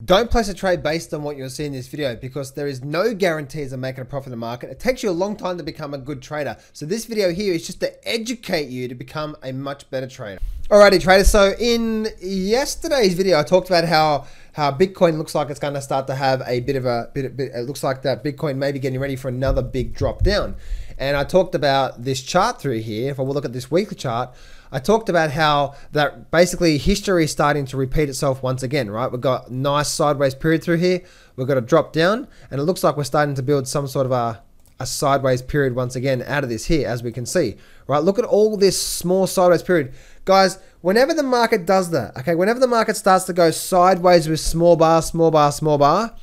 Don't place a trade based on what you're seeing in this video because there is no guarantees of making a profit in the market. It takes you a long time to become a good trader. So this video here is just to educate you to become a much better trader. Alrighty traders, so in yesterday's video I talked about how Bitcoin looks like it's going to start to have a bit of it looks like that Bitcoin may be getting ready for another big drop down. And I talked about this chart through here. If I will look at this weekly chart, I talked about how that basically history is starting to repeat itself once again, right? We've got a nice sideways period through here. We've got a drop down, and it looks like we're starting to build some sort of a sideways period once again out of this here, as we can see, right? Look at all this small sideways period. Guys, whenever the market does that, okay, whenever the market starts to go sideways with small bar, small bar, small bar,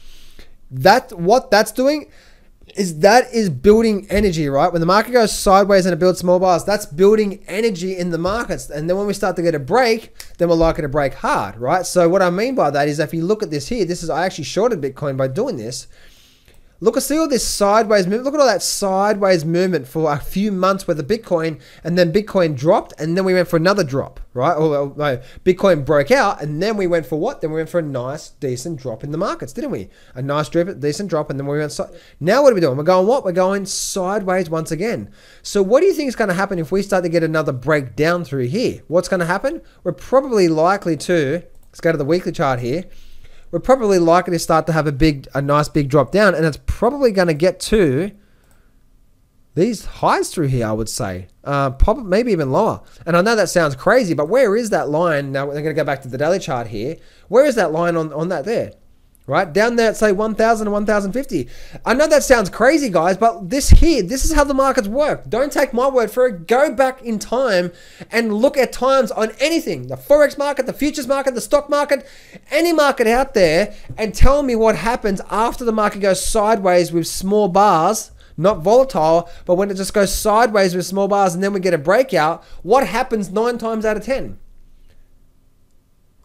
what that's doing is that is building energy, right? When the market goes sideways and it builds small bars, that's building energy in the markets. And then when we start to get a break, then we're likely to break hard, right? So what I mean by that is if you look at this here, I actually shorted Bitcoin by doing this. Look, see all this sideways movement. Look at all that sideways movement for a few months worth of Bitcoin, and then Bitcoin dropped, and then we went for another drop, right? Or no, Bitcoin broke out, and then we went for what? Then we went for a nice, decent drop in the markets, didn't we? A nice, decent drop, and then we went. Now what are we doing? We're going what? We're going sideways once again. So what do you think is going to happen if we start to get another breakdown through here? What's going to happen? We're probably likely to. Let's go to the weekly chart here. We're probably likely to start to have a nice big drop down, and it's probably going to get to these highs through here, I would say, probably maybe even lower. And I know that sounds crazy, but where is that line? Now we're going to go back to the daily chart here. Where is that line on that there? Right down there at say 1,000 and 1,050. I know that sounds crazy, guys, but this is how the markets work. Don't take my word for it. Go back in time and look at times on anything, the forex market, the futures market, the stock market, any market out there, and tell me what happens after the market goes sideways with small bars. Not volatile, but when it just goes sideways with small bars and then we get a breakout, what happens 9 times out of 10?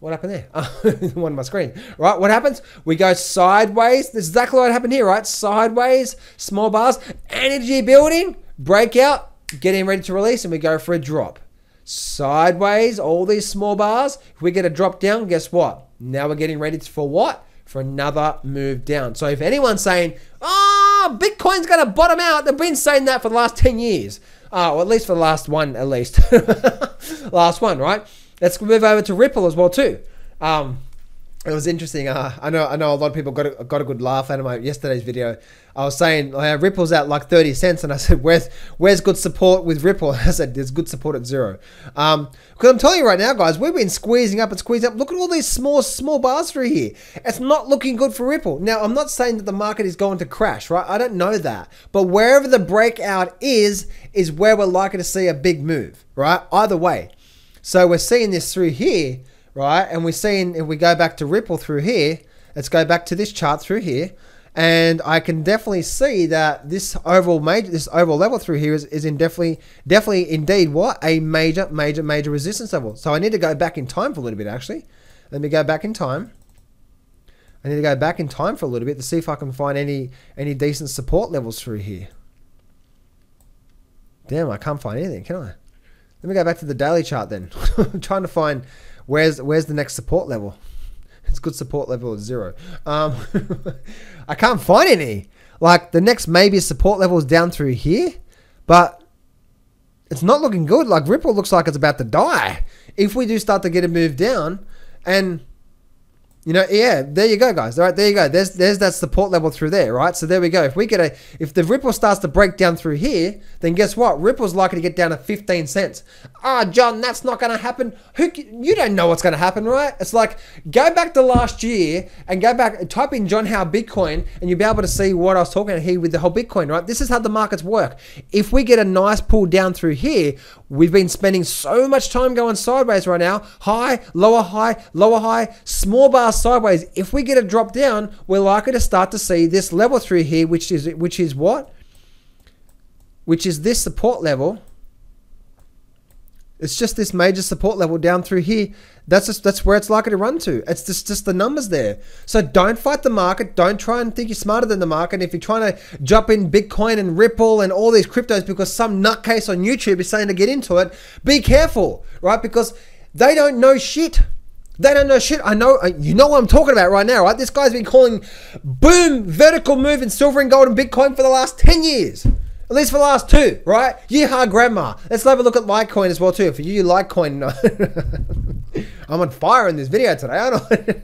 What happened there? One on my screen, right? What happens? We go sideways. This is exactly what happened here, right? Sideways, small bars, energy building, breakout, getting ready to release, and we go for a drop. Sideways, all these small bars. If we get a drop down, guess what? Now we're getting ready for what? For another move down. So if anyone's saying, oh, Bitcoin's going to bottom out, they've been saying that for the last 10 years. Or at least for the last one, at least. Last one, right? Let's move over to Ripple as well too. It was interesting. I know a lot of people got a good laugh out of my yesterday's video. I was saying Ripple's at like 30 cents, and I said, "Where's good support with Ripple?" I said, "There's good support at 0." Because I'm telling you right now, guys, we've been squeezing up and squeezing up. Look at all these small bars through here. It's not looking good for Ripple. Now, I'm not saying that the market is going to crash, right? I don't know that, but wherever the breakout is where we're likely to see a big move, right? Either way. So we're seeing this through here, right? And we're seeing, if we go back to Ripple through here, let's go back to this chart through here. And I can definitely see that this overall level through here is definitely indeed what? A major resistance level. So I need to go back in time for a little bit, actually. Let me go back in time. I need to go back in time for a little bit to see if I can find any decent support levels through here. Damn, I can't find anything, can I? Let me go back to the daily chart then. I'm trying to find where's the next support level. It's good support level at 0. I can't find any. Like the next maybe support level is down through here, but it's not looking good. Like Ripple looks like it's about to die if we do start to get a move down. And you know, yeah, there you go, guys. All right, there you go. There's that support level through there, right? So there we go. If the Ripple starts to break down through here, then guess what? Ripple's likely to get down to 15 cents. John, that's not going to happen. You don't know what's going to happen, right? It's like, go back to last year and go back, type in John Howe Bitcoin, and you'll be able to see what I was talking about here with the whole Bitcoin, right? This is how the markets work. If we get a nice pull down through here, we've been spending so much time going sideways right now. High, lower high, small bars sideways. If we get a drop down, we're likely to start to see this level through here, which is what? Which is this support level. It's just this major support level down through here. That's where it's likely to run to. It's just the numbers there. So don't fight the market. Don't try and think you're smarter than the market. If you're trying to jump in Bitcoin and Ripple and all these cryptos because some nutcase on YouTube is saying to get into it, be careful, right? Because they don't know shit. They don't know shit. I know, you know what I'm talking about right now, right? This guy's been calling boom, vertical move in silver and gold and Bitcoin for the last 10 years. At least for the last 2, right? Yeehaw, grandma. Let's have a look at Litecoin as well too. For you Litecoin, I'm on fire in this video today, aren't I?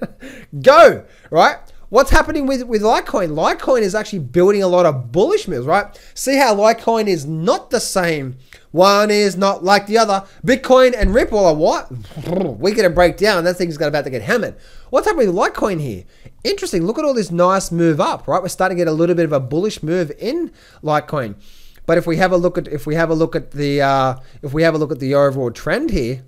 Go, right? What's happening with Litecoin? Litecoin is actually building a lot of bullish moves, right? See how Litecoin is not the same. One is not like the other. Bitcoin and Ripple are what? We're going to break down. That thing's about to get hammered. What's happening with Litecoin here? Interesting. Look at all this nice move up, right? We're starting to get a little bit of a bullish move in Litecoin. But if we have a look at the overall trend here,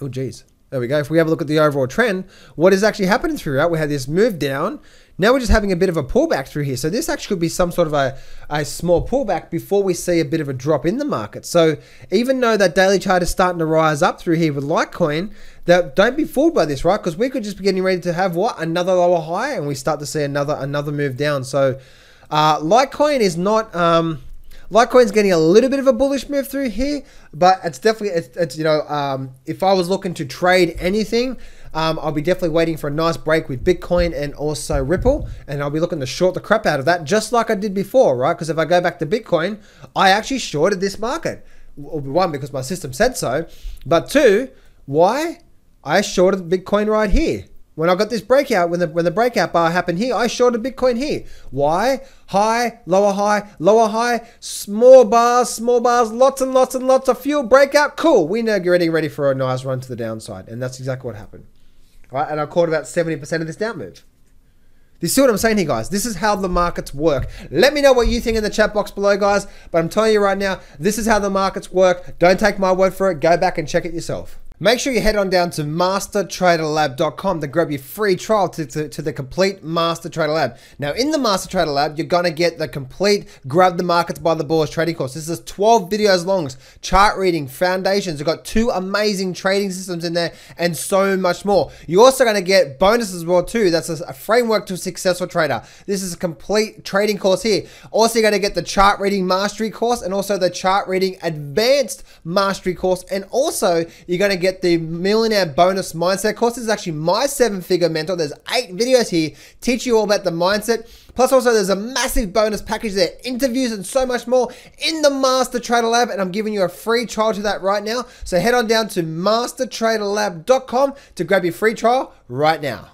oh geez. There we go. If we have a look at the overall trend, what is actually happening through, right? We had this move down. Now we're just having a bit of a pullback through here. So this actually could be some sort of a small pullback before we see a bit of a drop in the market. So even though that daily chart is starting to rise up through here with Litecoin, don't be fooled by this, right? Because we could just be getting ready to have what? Another lower high, and we start to see another move down. So Litecoin is not... Litecoin's getting a little bit of a bullish move through here, but it's definitely, it's you know, if I was looking to trade anything, I'll be definitely waiting for a nice break with Bitcoin and also Ripple, and I'll be looking to short the crap out of that, just like I did before, right? Because if I go back to Bitcoin, I actually shorted this market. One, because my system said so, but two, why? I shorted Bitcoin right here. When I got this breakout, when the breakout bar happened here, I shorted Bitcoin here. Why? High, lower high, small bars, lots and lots of fuel breakout. Cool. We now get ready for a nice run to the downside. And that's exactly what happened. All right, and I caught about 70% of this down move. You see what I'm saying here, guys? This is how the markets work. Let me know what you think in the chat box below, guys. But I'm telling you right now, this is how the markets work. Don't take my word for it. Go back and check it yourself. Make sure you head on down to mastertraderlab.com to grab your free trial to the complete Master Trader Lab. Now, in the Master Trader Lab, you're going to get the complete Grab the Markets by the Balls trading course. This is 12 videos long, chart reading, foundations. You've got 2 amazing trading systems in there and so much more. You're also going to get bonuses as well too. That's a framework to a successful trader. This is a complete trading course here. Also, you're going to get the chart reading mastery course and also the chart reading advanced mastery course. And also, you're going to get the millionaire bonus mindset course. This is actually my 7-figure mentor. There's 8 videos here teach you all about the mindset. Plus also there's a massive bonus package there, interviews and so much more in the Master Trader Lab, and I'm giving you a free trial to that right now. So head on down to mastertraderlab.com to grab your free trial right now.